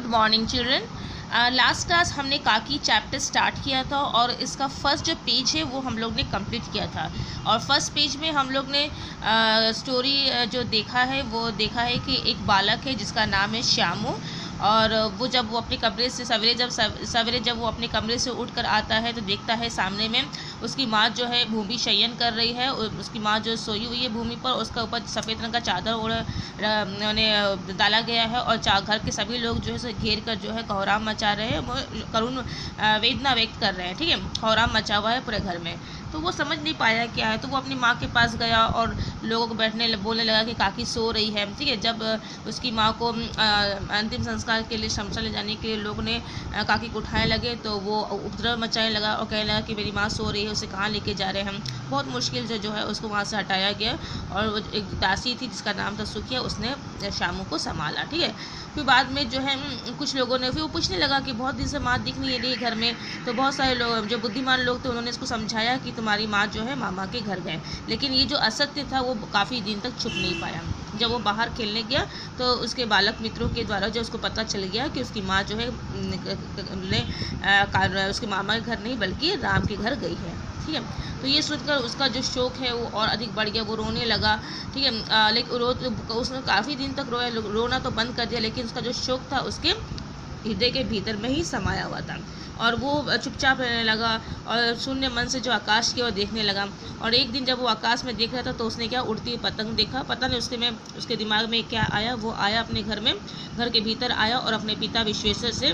Good morning children. Last class हमने काकी chapter start किया था और इसका फर्स्ट जो पेज है वो हम लोग ने कंप्लीट किया था। और फर्स्ट पेज में हम लोग ने स्टोरी जो देखा है वो देखा है कि एक बालक है जिसका नाम है श्यामू। और वो जब वो अपने कमरे से सवेरे जब वो अपने कमरे से उठकर आता है तो देखता है सामने में उसकी माँ जो है भूमि शयन कर रही है। उसकी माँ जो सोई हुई है भूमि पर, उसका ऊपर सफ़ेद रंग का चादर डाला गया है और घर के सभी लोग जो है घेर कर जो है कोहराम मचा रहे हैं, वो करुण वेदना व्यक्त कर रहे हैं। ठीक है, कोहराम मचा हुआ है पूरे घर में। तो वो समझ नहीं पाया क्या है, तो वो अपनी माँ के पास गया और लोगों को बोलने लगा कि काकी सो रही है। ठीक है, जब उसकी माँ को अंतिम संस्कार के लिए शमशान ले जाने के लिए लोग ने काकी को उठाने लगे तो वो उपद्रव मचाने लगा और कहने लगा कि मेरी माँ सो रही है, उसे कहाँ लेके जा रहे हैं हम। बहुत मुश्किल से जो है उसको वहाँ से हटाया गया और वो एक दासी थी जिसका नाम था सुखिया, उसने श्यामू को संभाला। ठीक है, फिर बाद में जो है कुछ लोगों ने फिर वो पूछने लगा कि बहुत दिन से माँ दिख नहीं रही घर में। तो बहुत सारे लोग जो बुद्धिमान लोग थे उन्होंने इसको समझाया कि तुम्हारी माँ जो है मामा के घर गए, लेकिन ये जो असत्य था वो काफ़ी दिन तक छुप नहीं पाया। जब वो बाहर खेलने गया तो उसके बालक मित्रों के द्वारा जो उसको पता चल गया कि उसकी माँ जो है उसके मामा के घर नहीं बल्कि राम के घर गई है। ठीक है, तो ये सुनकर उसका जो शौक है वो और अधिक बढ़ गया, वो रोने लगा। ठीक है, लेकिन उसने काफ़ी दिन तक रोना तो बंद कर दिया, लेकिन उसका जो शौक था उसके हृदय के भीतर में ही समाया हुआ था और वो चुपचाप रहने लगा और शून्य मन से जो आकाश की ओर देखने लगा। और एक दिन जब वो आकाश में देख रहा था तो उसने क्या उड़ती हुई पतंग देखा। पता नहीं उसके दिमाग में क्या आया, वो आया अपने घर के भीतर आया और अपने पिता विश्वेश्वर से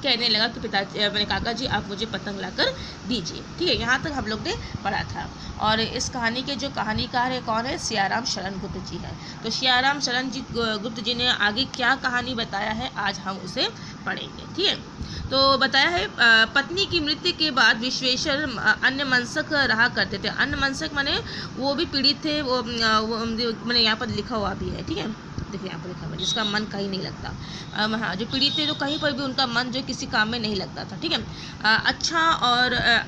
कहने लगा कि मैंने काका जी आप मुझे पतंग लाकर दीजिए। ठीक है, यहाँ तक हम लोग ने पढ़ा था। और इस कहानी के जो कहानीकार है कौन है, सियाराम शरण गुप्त जी है। तो सियाराम शरण जी गुप्त जी ने आगे क्या कहानी बताया है आज हम उसे पढ़ेंगे। ठीक है, तो बताया है पत्नी की मृत्यु के बाद विश्वेश्वर अन्नमंसक रहा करते थे। अन्नमंसक माने वो भी पीड़ित थे, वो मैंने यहाँ पर लिखा हुआ भी है। ठीक है, देखिए यहाँ पर लिखा हुआ जिसका मन कहीं नहीं लगता। हाँ, जो पीड़ित थे तो कहीं पर भी उनका मन जो किसी काम में नहीं लगता था। ठीक है,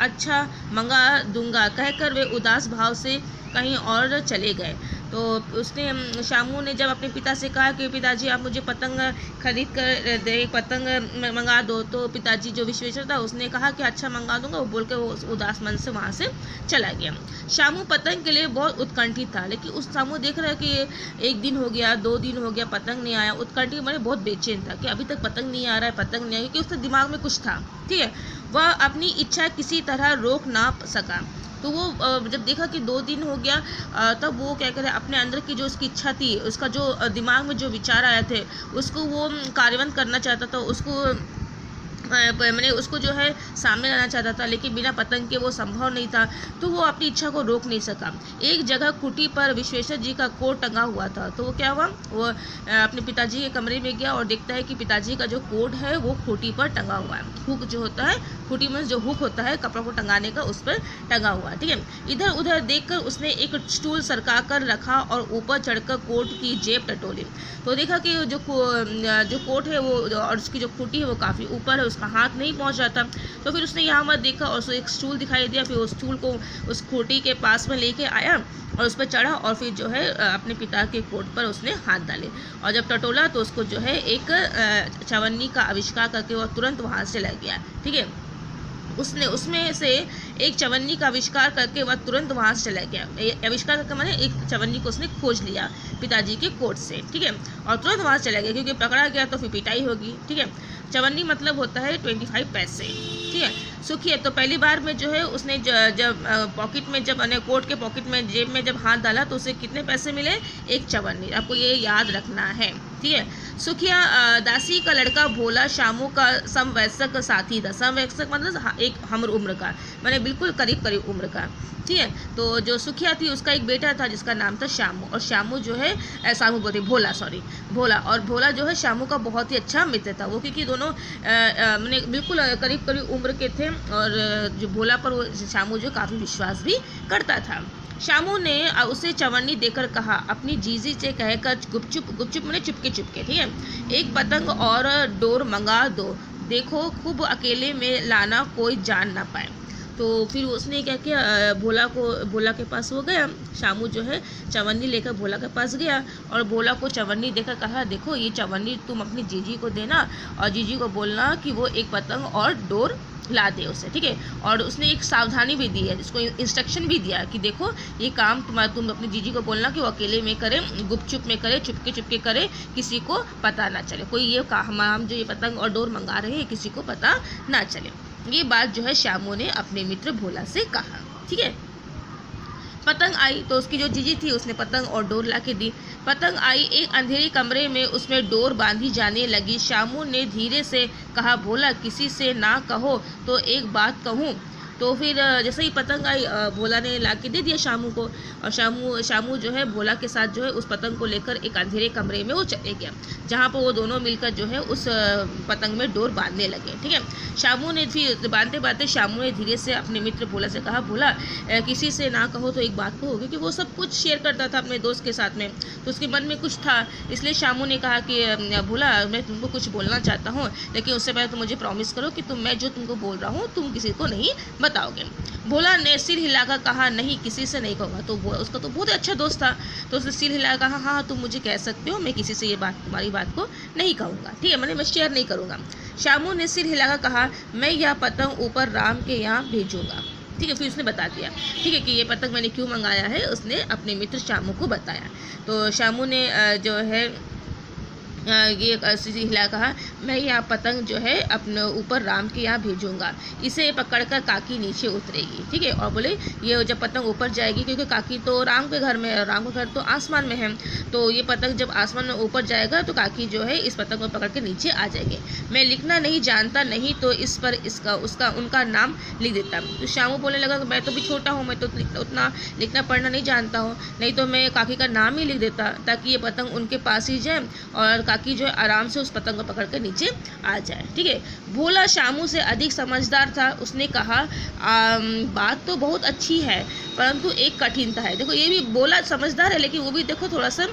अच्छा मंगा दूंगा कहकर वे उदास भाव से कहीं और चले गए। तो उसने श्यामू ने जब अपने पिता से कहा कि पिताजी आप मुझे पतंग खरीद कर दे, पतंग मंगा दो, तो पिताजी जो विश्वेश्वर था उसने कहा कि अच्छा मंगा दूंगा। वो बोल के वो उदास मन से वहाँ से चला गया। श्यामू पतंग के लिए बहुत उत्कंठित था, लेकिन उस श्यामू देख रहा है कि एक दिन हो गया, 2 दिन हो गया, पतंग नहीं आया। उत्कंठित मैंने बहुत बेचैन था कि अभी तक पतंग नहीं आ रहा है, पतंग नहीं आया, क्योंकि उसके दिमाग में कुछ था। ठीक है, वह अपनी इच्छा किसी तरह रोक ना सका। तो वो जब देखा कि 2 दिन हो गया तब वो क्या करे, अपने अंदर की जो उसकी इच्छा थी, उसका जो दिमाग में जो विचार आए थे उसको वो कार्यान्वयन करना चाहता था, मैंने उसको जो है सामने लाना चाहता था, लेकिन बिना पतंग के वो संभव नहीं था। तो वो अपनी इच्छा को रोक नहीं सका। एक जगह खूंटी पर विश्वेश्वर जी का कोट टंगा हुआ था, तो वो क्या हुआ, वो अपने पिताजी के कमरे में गया और देखता है कि पिताजी का जो कोट है वो खूंटी पर टंगा हुआ है। हुक जो होता है, खूंटी में जो हुक होता है कपड़ा को टंगाने का, उस पर टंगा हुआ है। ठीक है, इधर उधर देखकर उसने एक स्टूल सरका कर रखा और ऊपर चढ़कर कोट की जेब टटोली। तो देखा कि जो कोट है वो और उसकी जो खूंटी है वो काफ़ी ऊपर है, उसका हाथ नहीं पहुंच रहा था। तो फिर उसने यहाँ मत देखा और उसको एक स्टूल दिखाई दिया, फिर उस स्टूल को उस खूंटी के पास में लेके आया और उस पर चढ़ा और फिर जो है अपने पिता के कोट पर उसने हाथ डाले और जब टटोला तो उसको जो है एक चवन्नी का आविष्कार करके वो तुरंत वहाँ से लग गया। ठीक है, उसमें से एक चवन्नी का आविष्कार करके वह तुरंत वहाँ से चला गया। आविष्कार करके मैंने एक चवन्नी को उसने खोज लिया पिताजी के कोट से। ठीक है, और तुरंत वहाँ से चला गया, क्योंकि पकड़ा गया तो फिर पिटाई होगी। ठीक है, चवन्नी मतलब होता है 25 पैसे। ठीक है, सुखी तो पहली बार में जो है उसने जब पॉकेट में जब कोट के पॉकेट में जेब में जब हाथ डाला तो उसे कितने पैसे मिले, एक चवन्नी। आपको ये याद रखना है। ठीक है, सुखिया दासी का लड़का भोला श्यामू का समवयस्क साथी था। समवयस्क मतलब एक हमर उम्र का, मैंने बिल्कुल करीब उम्र का। ठीक है, तो जो सुखिया थी उसका एक बेटा था जिसका नाम था श्यामू, और श्यामू जो है भोला, और भोला जो है श्यामू का बहुत ही अच्छा मित्र था। वो क्योंकि दोनों मैंने बिल्कुल करीब उम्र के थे और जो भोला पर वो श्यामू जो काफ़ी विश्वास भी करता था। श्यामू ने उसे चवन्नी देकर कहा, अपनी जीजी से कहकर गुपचुप मैंने चुपके। ठीक है, एक पतंग और डोर मंगा दो, देखो खूब अकेले में लाना, कोई जान ना पाए। तो फिर उसने क्या किया, भोला के पास वो गया। शामू जो है चवन्नी लेकर भोला के पास गया और भोला को चवन्नी देकर कहा, देखो ये चवन्नी तुम अपनी जीजी को देना और जीजी को बोलना कि वो एक पतंग और डोर ला दे उसे, ठीक है। और उसने एक सावधानी भी दी है, इसको इंस्ट्रक्शन भी दिया कि देखो ये काम तुम अपनी जीजी को बोलना कि वो अकेले में करे, गुपचुप में करे, चुपके करे, किसी को पता ना चले, कोई ये हम जो ये पतंग और डोर मंगा रहे हैं किसी को पता ना चले। ये बात जो है श्यामू ने अपने मित्र भोला से कहा, ठीक है। पतंग आई तो उसकी जो जीजी थी उसने पतंग और डोर ला के दी। पतंग आई, एक अंधेरे कमरे में उसमें डोर बांधी जाने लगी। शामू ने धीरे से कहा, भोला किसी से ना कहो तो एक बात कहूँ। तो फिर जैसे ही पतंग आई भोला ने ला के दे दिया शामू को, और शामू जो है भोला के साथ जो है उस पतंग को लेकर एक अंधेरे कमरे में वो चले गया, जहाँ पर वो दोनों मिलकर जो है उस पतंग में डोर बांधने लगे, ठीक है। शामू ने फिर बांधते शामू ने धीरे से अपने मित्र भोला से कहा, भोला किसी से ना कहो तो एक बात कहो, क्योंकि वो सब कुछ शेयर करता था अपने दोस्त के साथ में, तो उसके मन में कुछ था, इसलिए शामू ने कहा कि भोला मैं तुमको कुछ बोलना चाहता हूँ, लेकिन उससे पहले तुम मुझे प्रॉमिस करो कि मैं जो तुमको बोल रहा हूँ तुम किसी को नहीं बताओगे। भोला ने सिर हिलाकर कहा, नहीं किसी से नहीं कहूँगा। तो उसका तो बहुत अच्छा दोस्त था, तो उसने सिर हिलाकर कहा, हाँ तुम मुझे कह सकते हो, मैं किसी से ये बात तुम्हारी बात को नहीं कहूँगा, ठीक है, मैं शेयर नहीं करूँगा। शामू ने सिर हिलाकर कहा, मैं यह पतंग ऊपर राम के यहाँ भेजूँगा, ठीक है। फिर उसने बता दिया, ठीक है, कि ये पतंग मैंने क्यों मंगाया है, उसने अपने मित्र शामू को बताया। तो शामू ने जो है ये हिला कहा, मैं यह पतंग जो है अपने ऊपर राम के यहाँ भेजूंगा, इसे पकड़कर काकी नीचे उतरेगी, ठीक है। और बोले ये जब पतंग ऊपर जाएगी, क्योंकि काकी तो राम के घर में है, राम का घर तो आसमान में है, तो ये पतंग जब आसमान में ऊपर जाएगा तो काकी जो है इस पतंग को पकड़ के नीचे आ जाएगी। मैं लिखना नहीं जानता, नहीं तो इस पर उनका नाम लिख देता। तो शामू बोलने लगा, मैं तो भी छोटा हूँ, मैं तो उतना लिखना पढ़ना नहीं जानता हूँ, नहीं तो मैं काकी का नाम ही लिख देता, ताकि ये पतंग उनके पास ही जाए और काकी जो है आराम से उस पतंग को पकड़ कर नीचे आ जाए, ठीक है। भोला शामू से अधिक समझदार था, उसने कहा, बात तो बहुत अच्छी है परंतु एक कठिनता है। देखो ये भी भोला समझदार है, लेकिन वो भी देखो थोड़ा सा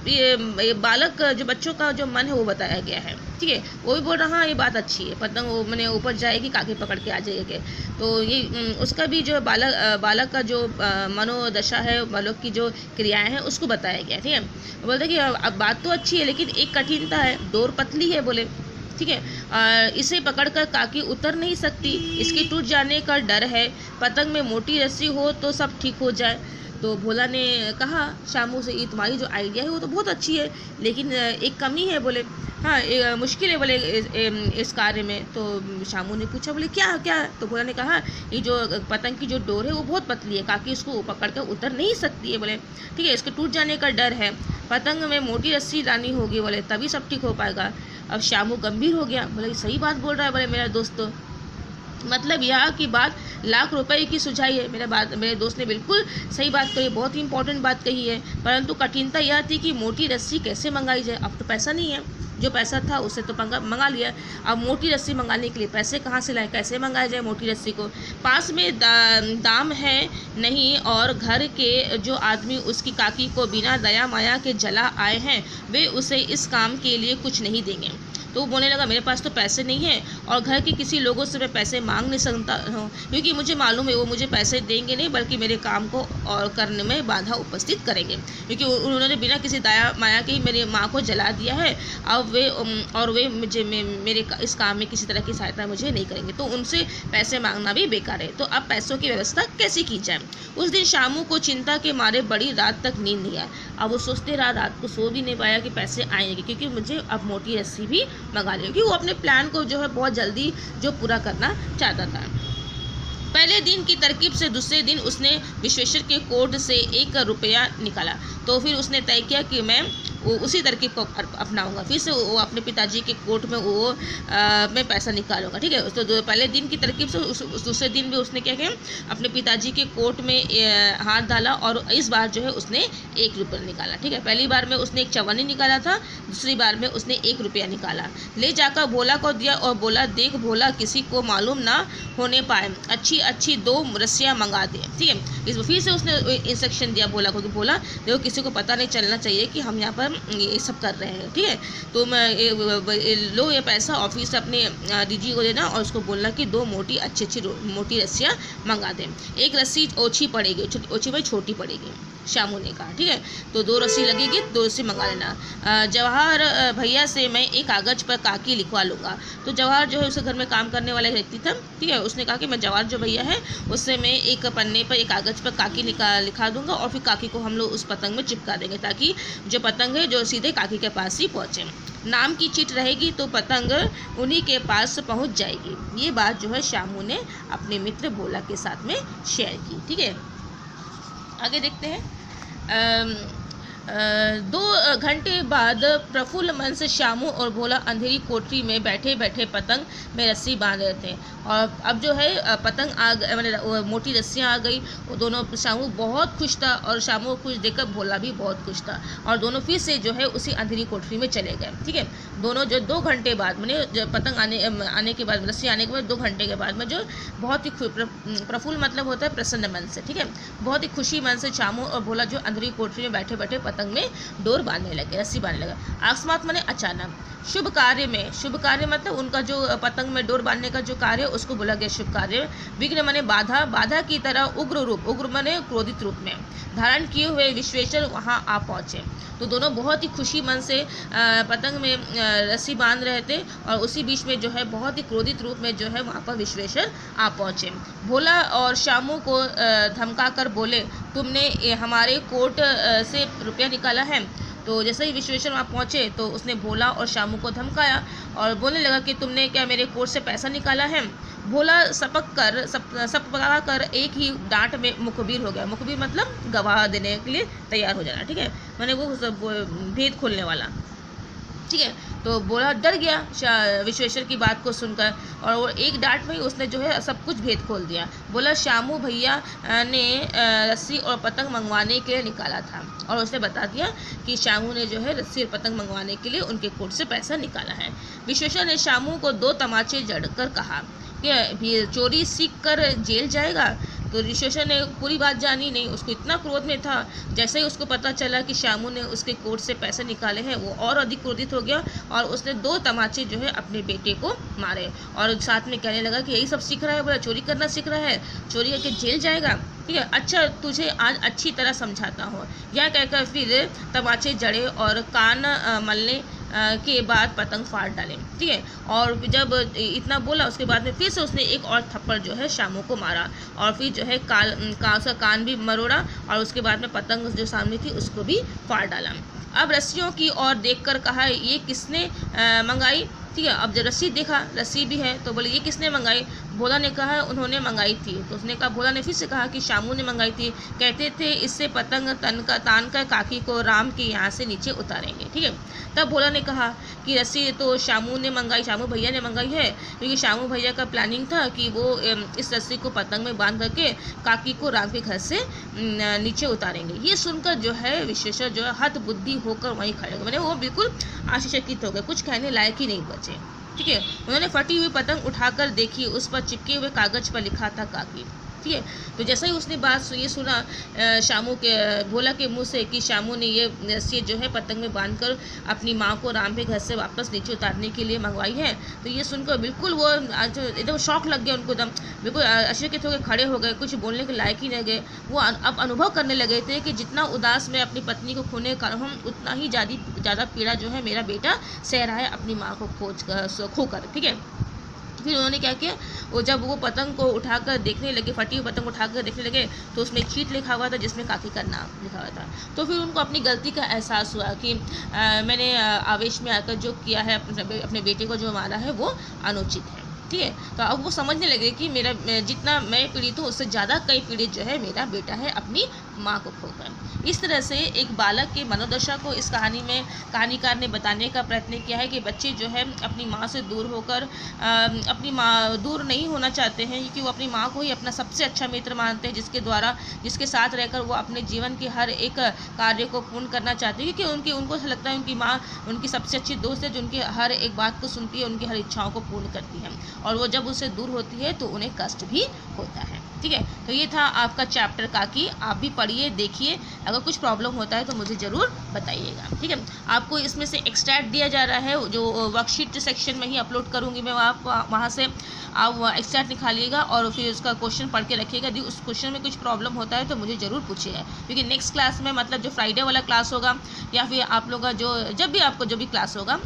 ये बालक जो बच्चों का जो मन है वो बताया गया है, ठीक है। वो भी बोल रहा, हाँ ये बात अच्छी है, पतंग वो ऊपर जाएगी, काकी पकड़ के आ जाएगी। तो ये उसका भी जो बालक का जो मनोदशा है, बालक की जो क्रियाएं हैं उसको बताया गया, ठीक है। बोलते कि अब बात तो अच्छी है लेकिन एक कठिनता है, डोर पतली है, बोले, ठीक है। इसे पकड़कर काकी उतर नहीं सकती, इसके टूट जाने का डर है, पतंग में मोटी रस्सी हो तो सब ठीक हो जाए। तो भोला ने कहा शामू से, ये तुम्हारी जो आइडिया है वो तो बहुत अच्छी है, लेकिन एक कमी है, बोले, हाँ मुश्किल है, बोले इस कार्य में। तो शामू ने पूछा, बोले क्या क्या? तो भोला ने कहा, ये जो पतंग की जो डोर है वो बहुत पतली है, काकी इसको पकड़ कर उतर नहीं सकती है, बोले, ठीक है, इसके टूट जाने का डर है, पतंग में मोटी रस्सी लानी होगी, बोले, तभी सब ठीक हो पाएगा। अब शामू गंभीर हो गया, बोले सही बात बोल रहा है, बोले मेरा दोस्त, तो मतलब यह की बात लाख रुपए की सुझाई है, मेरे दोस्त ने बिल्कुल सही बात कही, बहुत ही इंपॉर्टेंट बात कही है, परंतु कठिनता यह थी कि मोटी रस्सी कैसे मंगाई जाए। अब तो पैसा नहीं है, जो पैसा था उससे तो मंगा लिया, अब मोटी रस्सी मंगाने के लिए पैसे कहाँ से लाए, कैसे मंगाया जाए मोटी रस्सी को, पास में दाम है नहीं, और घर के जो आदमी उसकी काकी को बिना दया माया के जला आए हैं, वे उसे इस काम के लिए कुछ नहीं देंगे। तो वो बोलने लगा, मेरे पास तो पैसे नहीं हैं और घर के किसी लोगों से मैं पैसे मांग नहीं सकता हूँ, क्योंकि मुझे मालूम है वो मुझे पैसे देंगे नहीं, बल्कि मेरे काम को और करने में बाधा उपस्थित करेंगे, क्योंकि उन्होंने बिना किसी दया माया के ही मेरी माँ को जला दिया है। अब वे मुझे मेरे इस काम में किसी तरह की सहायता मुझे नहीं करेंगे, तो उनसे पैसे मांगना भी बेकार है। तो अब पैसों की व्यवस्था कैसे की जाए? उस दिन शामू को चिंता के मारे बड़ी रात तक नींद नहीं आई। अब वो सोचते रहा, रात को सो भी नहीं पाया कि पैसे आएंगे, क्योंकि मुझे अब मोटी रस्सी भी मंगा लिया, क्योंकि वो अपने प्लान को जो है बहुत जल्दी जो पूरा करना चाहता था। पहले दिन की तरकीब से दूसरे दिन उसने विश्वेश्वर के कोड से 1 रुपया निकाला, तो फिर उसने तय किया कि मैं उसी तरकीब को अपनाऊंगा, फिर से वो अपने पिताजी के कोट में मैं पैसा निकालूंगा, ठीक है। तो पहले दिन की तरकीब से उस दूसरे दिन भी उसने क्या किया, अपने पिताजी के कोट में हाथ डाला और इस बार जो है उसने 1 रुपया निकाला, ठीक है। पहली बार में उसने एक चवन्नी निकाला था, दूसरी बार में उसने 1 रुपया निकाला, ले जाकर भोला को दिया और बोला, देख भोला, किसी को मालूम ना होने पाए, अच्छी 2 रस्सियाँ मंगा दे, ठीक है। फिर से उसने इंस्ट्रक्शन दिया भोला को कि भोला देखो, किसी को पता नहीं चलना चाहिए कि हम यहाँ पर ये सब कर रहे हैं, ठीक है। तो मैं लो ये पैसा ऑफिस से अपने दीदी को देना और उसको बोलना कि 2 मोटी अच्छी मोटी रस्सियाँ मंगा दें। एक रस्सी ओछी पड़ेगी, ओछी भाई छोटी पड़ेगी, शामू ने कहा, ठीक है। तो 2 रस्सी लगेगी, 2 रस्सी मंगा लेना। जवाहर भैया से मैं एक कागज़ पर काकी लिखवा लूँगा। तो जवाहर जो है उसके घर में काम करने वाला एक व्यक्ति था, ठीक है। उसने कहा कि मैं जवाहर जो भैया है उससे मैं एक पन्ने पर एक कागज़ पर काकी लिखा दूंगा और फिर काकी को हम लोग उस पतंग में चिपका देंगे ताकि जो पतंग है जो सीधे काकी के पास ही पहुँचे। नाम की चिट रहेगी तो पतंग उन्हीं के पास पहुँच जाएगी। ये बात जो है शामू ने अपने मित्र भोला के साथ में शेयर की, ठीक है। आगे देखते हैं। 2 घंटे बाद प्रफुल्ल मन से शामू और भोला अंधेरी कोठरी में बैठे बैठे पतंग में रस्सी बांध रहे थे। और अब जो है पतंग मैंने मोटी रस्सियाँ आ गई। वो दोनों, शामू बहुत खुश था और शामू को खुश देखकर भोला भी बहुत खुश था और दोनों फिर से जो है उसी अंधेरी कोठरी में चले गए, ठीक है। दोनों जो 2 घंटे बाद मैंने पतंग आने के बाद, रस्सी आने के बाद 2 घंटे के बाद में जो बहुत ही प्रफुल्ल मतलब होता है प्रसन्न मन से, ठीक है। बहुत ही खुशी मन से शामू और भोला जो अंधेरी कोठरी में बैठे बैठे पतंग में डोर बांधने लगे, रस्सी बांधने लगे। अकस्मात माने अचानक। शुभ कार्य मतलब उनका जो पतंग में डोर बांधने का जो कार्य उसको बोला गया शुभ कार्य। विघ्न माने बाधा की तरह उग्र माने क्रोधित रूप में धारण किए हुए विश्वेश्वर वहां आ पहुंचे। तो दोनों बहुत ही खुशी मन से पतंग में रस्सी बांध रहे थे और उसी बीच में जो है बहुत ही क्रोधित रूप में जो है वहाँ पर विश्वेश्वर आ पहुँचे। भोला और शामू को धमका कर बोले, तुमने हमारे कोर्ट से रुपया निकाला है। तो जैसे ही विश्वेश्वर वहाँ पहुँचे तो उसने भोला और शामू को धमकाया और बोलने लगा कि तुमने क्या मेरे कोर्ट से पैसा निकाला है। भोला सपका कर एक ही डांट में मुखबिर हो गया। मुखबिर मतलब गवाह देने के लिए तैयार हो जाना, ठीक है, मैंने वो भेद खोलने वाला, ठीक है। तो भोला डर गया विश्वेश्वर की बात को सुनकर और वो एक डांट में ही उसने जो है सब कुछ भेद खोल दिया। बोला शामू भैया ने रस्सी और पतंग मंगवाने के लिए निकाला था और उसने बता दिया कि शामू ने जो है रस्सी और पतंग मंगवाने के लिए उनके कोर्ट से पैसा निकाला है। विश्वेश्वर ने शामू को 2 तमाचे जड़कर कहा कि चोरी सीख कर जेल जाएगा। तो विश्वेश्वर ने पूरी बात जानी नहीं, उसको इतना क्रोध में था। जैसे ही उसको पता चला कि शामू ने उसके कोर्ट से पैसे निकाले हैं वो और अधिक क्रोधित हो गया और उसने 2 तमाचे जो है अपने बेटे को मारे और साथ में कहने लगा कि यही सब सीख रहा है, बोला चोरी करना सीख रहा है, चोरी करके जेल जाएगा, ठीक है। अच्छा तुझे आज अच्छी तरह समझाता हूँ। यह कहकर फिर तमाचे जड़े और कान मलने के बाद पतंग फाड़ डाले, ठीक है। और जब इतना बोला उसके बाद में फिर से उसने एक और थप्पड़ जो है शामू को मारा और फिर जो है उसका कान भी मरोड़ा और उसके बाद में पतंग जो सामने थी उसको भी फाड़ डाला। अब रस्सियों की ओर देखकर कहा, ये किसने मंगाई, ठीक है। अब जब रस्सी देखा, रस्सी भी है, तो बोले ये किसने मंगाई। भोला ने कहा उन्होंने मंगाई थी। तो उसने कहा, भोला ने फिर से कहा कि शामू ने मंगाई थी, कहते थे इससे पतंग तान कर काकी को राम के यहाँ से नीचे उतारेंगे, ठीक है। तब भोला ने कहा कि रस्सी तो शामू ने मंगाई, शामू भैया ने मंगाई है, क्योंकि शामू भैया का प्लानिंग था कि वो इस रस्सी को पतंग में बांध करके काकी को राम के घर से नीचे उतारेंगे। ये सुनकर जो है विश्वेश्वर जो है हद बुद्धि होकर वहीं खड़े हो गए, मैंने वो बिल्कुल आश्चर्यचकित हो गए, कुछ कहने लायक ही नहीं बचे, ठीक है। उन्होंने फटी हुई पतंग उठाकर देखी, उस पर चिपके हुए कागज पर लिखा था काकी, ठीक है। तो जैसे ही उसने बात ये सुना शामू के भोला के मुंह से कि शामू ने ये रस्सी जो है पतंग में बांधकर अपनी माँ को राम के घर से वापस नीचे उतारने के लिए मंगवाई है, तो ये सुनकर बिल्कुल वो एकदम शौक लग गया उनको, एकदम बिल्कुल आश्चर्यचकित होकर खड़े हो गए, कुछ बोलने के लायक ही नहीं गए। वो अब अनुभव करने लगे थे कि जितना उदास मैं अपनी पत्नी को खोने का हूँ उतना ही ज़्यादा पीड़ा जो है मेरा बेटा सह रहा है अपनी माँ को खोकर, ठीक है। फिर उन्होंने क्या किया, वो जब वो पतंग को उठाकर देखने लगे, फटी हुई पतंग उठाकर देखने लगे तो उसमें चीट लिखा हुआ था जिसमें काकी का नाम लिखा हुआ था। तो फिर उनको अपनी गलती का एहसास हुआ कि मैंने आवेश में आकर जो किया है, अपने बेटे को जो मारा है वो अनुचित है, ठीक है। तो अब वो समझने लगे कि मेरा जितना मैं पीड़ित हूँ उससे ज़्यादा कई पीड़ित जो है मेरा बेटा है अपनी माँ को खोकर। इस तरह से एक बालक के मनोदशा को इस कहानी में कहानीकार ने बताने का प्रयत्न किया है कि बच्चे जो है अपनी माँ से दूर होकर अपनी माँ दूर नहीं होना चाहते हैं, क्योंकि वो अपनी माँ को ही अपना सबसे अच्छा मित्र मानते हैं, जिसके साथ रहकर वो अपने जीवन के हर एक कार्य को पूर्ण करना चाहते हैं, क्योंकि उनको ऐसा लगता है उनकी माँ उनकी सबसे अच्छी दोस्त है जो उनकी हर एक बात को सुनती है, उनकी हर इच्छाओं को पूर्ण करती है, और वो जब उससे दूर होती है तो उन्हें कष्ट भी होता है, ठीक है। तो ये था आपका चैप्टर काकी। आप भी पढ़िए, देखिए, अगर कुछ प्रॉब्लम होता है तो मुझे ज़रूर बताइएगा, ठीक है। आपको इसमें से एक्सट्रैक्ट दिया जा रहा है, जो वर्कशीट सेक्शन में ही अपलोड करूँगी मैं, वहाँ से आप एक्सट्रैक्ट निकालिएगा और फिर उसका क्वेश्चन पढ़ के रखिएगा। यदि उस क्वेश्चन में कुछ प्रॉब्लम होता है तो मुझे ज़रूर पूछिएगा, क्योंकि नेक्स्ट क्लास में, मतलब जो फ्राइडे वाला क्लास होगा या फिर आप लोग का जब भी आपको जो भी क्लास होगा,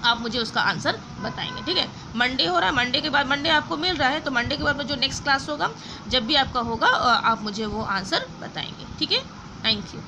आप मुझे उसका आंसर बताएंगे, ठीक है। मंडे हो रहा है, मंडे के बाद, मंडे आपको मिल रहा है तो मंडे के बाद में जो नेक्स्ट क्लास होगा, जब भी आपका होगा, आप मुझे वो आंसर बताएंगे, ठीक है। Thank you.